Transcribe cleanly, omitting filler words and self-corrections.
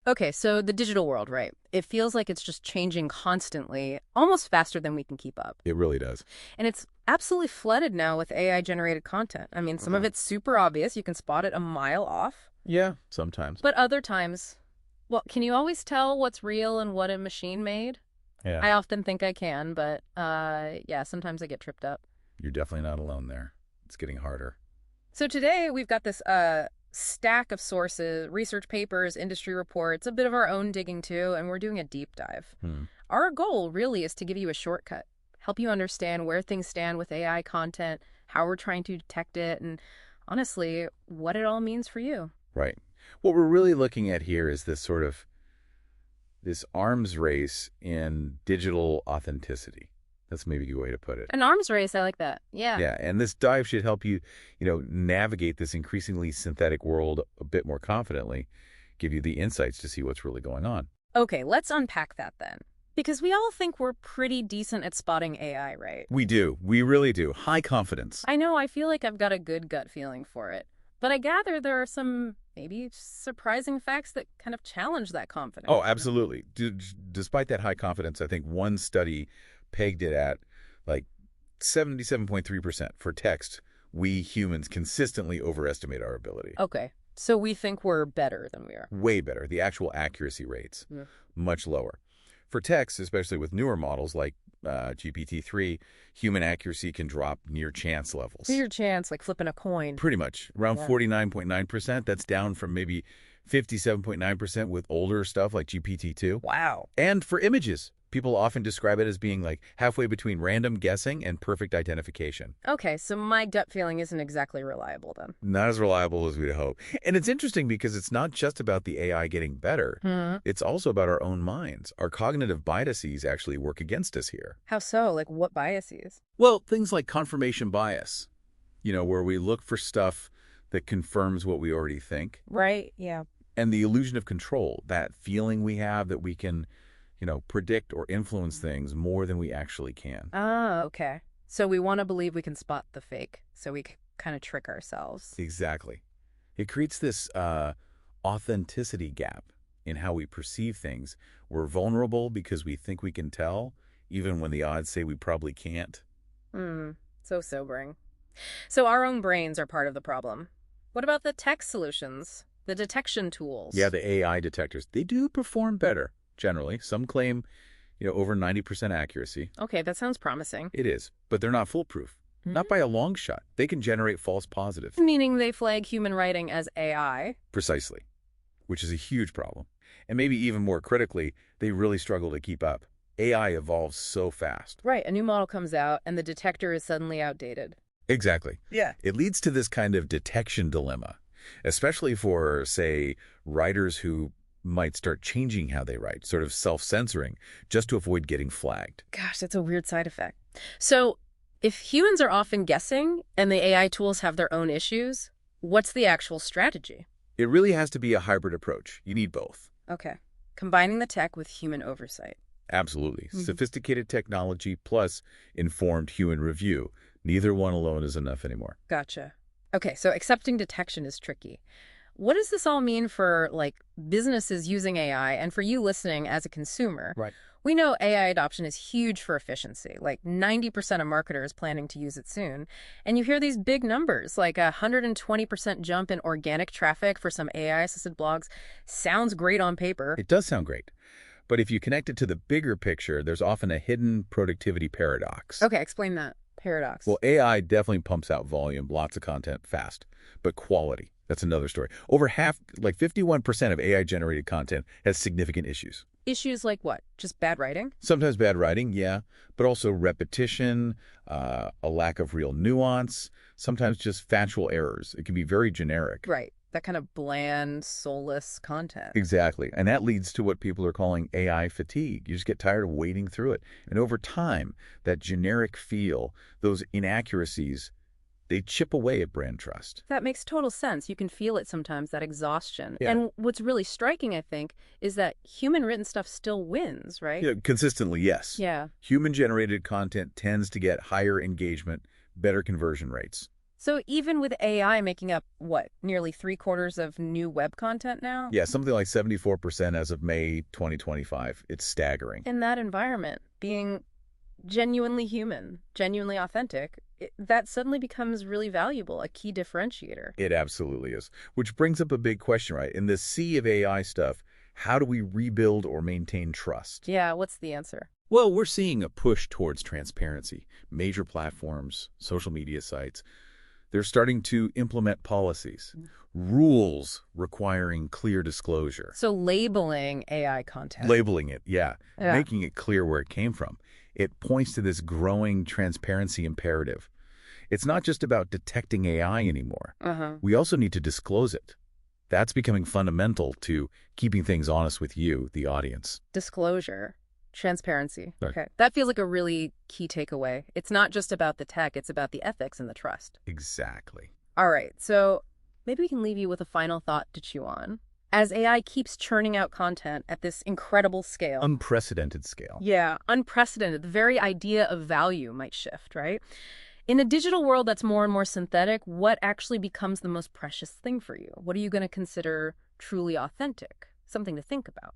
Okay, so the digital world, right? It feels like it's just changing constantly, almost faster than we can keep up. It really does. And it's absolutely flooded now with AI-generated content. I mean, some of it's super obvious. You can spot it a mile off. Yeah, sometimes. But other times, well, can you always tell what's real and what a machine made? Yeah, I often think I can, but yeah, sometimes I get tripped up. you're definitely not alone there. It's getting harder. So today we've got this stack of sources, research papers, industry reports, a bit of our own digging too, and we're doing a deep dive. Hmm. Our goal really is to give you a shortcut, help you understand where things stand with AI content, how we're trying to detect it, and honestly, what it all means for you. Right. What we're really looking at here is this arms race in digital authenticity. That's maybe a good way to put it. An arms race, I like that. Yeah. Yeah, and this dive should help you, navigate this increasingly synthetic world a bit more confidently, give you the insights to see what's really going on. Okay, let's unpack that then. Because we all think we're pretty decent at spotting AI, right? We do. We really do. High confidence. I know, I feel like I've got a good gut feeling for it. But I gather there are some maybe surprising facts that kind of challenge that confidence. Oh, absolutely. Despite that high confidence, I think one study pegged it at like 77.3% for text. We humans consistently overestimate our ability. Okay, so we think we're better than we are. Way better. The actual accuracy rates, much lower. For text, especially with newer models like GPT-3, human accuracy can drop near chance levels. Your chance, like flipping a coin. Pretty much. Around 49.9%. That's down from maybe 57.9% with older stuff like GPT-2. Wow. And for images, people often describe it as being like halfway between random guessing and perfect identification. Okay, so my gut feeling isn't exactly reliable then. Not as reliable as we'd hope. And it's interesting because it's not just about the AI getting better. It's also about our own minds. Our cognitive biases actually work against us here. How so? Like what biases? Well, things like confirmation bias, where we look for stuff that confirms what we already think. Right, yeah. And the illusion of control, that feeling we have that we can predict or influence things more than we actually can. Oh, okay. So we want to believe we can spot the fake, so we kind of trick ourselves. Exactly. It creates this authenticity gap in how we perceive things. We're vulnerable because we think we can tell, even when the odds say we probably can't. So sobering. So our own brains are part of the problem. What about the tech solutions, the detection tools? Yeah, the AI detectors, they do perform better. Generally, some claim, over 90% accuracy. Okay, that sounds promising. It is, but they're not foolproof. Not by a long shot. They can generate false positives. Meaning they flag human writing as AI? Precisely, which is a huge problem. And maybe even more critically, they really struggle to keep up. AI evolves so fast. Right, a new model comes out and the detector is suddenly outdated. Exactly. Yeah. It leads to this kind of detection dilemma, especially for, say, writers who might start changing how they write, sort of self-censoring, just to avoid getting flagged. Gosh, that's a weird side effect. So if humans are often guessing and the AI tools have their own issues, what's the actual strategy? It really has to be a hybrid approach. You need both. Okay. Combining the tech with human oversight. Absolutely. Sophisticated technology plus informed human review. Neither one alone is enough anymore. Gotcha. Okay, so accepting detection is tricky. What does this all mean for, businesses using AI and for you listening as a consumer? Right. We know AI adoption is huge for efficiency, 90% of marketers planning to use it soon. And you hear these big numbers, like a 120% jump in organic traffic for some AI-assisted blogs. Sounds great on paper. It does sound great. But if you connect it to the bigger picture, there's often a hidden productivity paradox. Okay, explain that paradox. Well, AI definitely pumps out volume, lots of content, fast. But quality, that's another story. Over half, 51% of AI-generated content has significant issues. Issues like what? Just bad writing? Sometimes bad writing, yeah, but also repetition, a lack of real nuance, sometimes just factual errors. It can be very generic. Right. That kind of bland, soulless content. Exactly. And that leads to what people are calling AI fatigue. You just get tired of wading through it. And over time, that generic feel, those inaccuracies, they chip away at brand trust. That makes total sense. You can feel it sometimes, that exhaustion. Yeah. And what's really striking, I think, is that human-written stuff still wins, right? Yeah, consistently, yes. Yeah. Human-generated content tends to get higher engagement, better conversion rates. So even with AI making up, what, nearly three-quarters of new web content now? Yeah, something like 74% as of May 2025. It's staggering. In that environment, being genuinely human, genuinely authentic, that suddenly becomes really valuable, a key differentiator. It absolutely is. Which brings up a big question, right? In the sea of AI stuff, how do we rebuild or maintain trust? Yeah, what's the answer? Well, we're seeing a push towards transparency. Major platforms, social media sites, They're starting to implement policies, rules requiring clear disclosure. So labeling AI content. Labeling it, yeah, Yeah. making it clear where it came from. It points to this growing transparency imperative. It's not just about detecting AI anymore. We also need to disclose it. That's becoming fundamental to keeping things honest with you, the audience. Disclosure, transparency. Right. Okay. That feels like a really key takeaway. It's not just about the tech, it's about the ethics and the trust. Exactly. All right, so maybe we can leave you with a final thought to chew on. As AI keeps churning out content at this incredible scale. Unprecedented scale. Yeah, unprecedented. The very idea of value might shift, right? In a digital world that's more and more synthetic, what actually becomes the most precious thing for you? What are you going to consider truly authentic? Something to think about.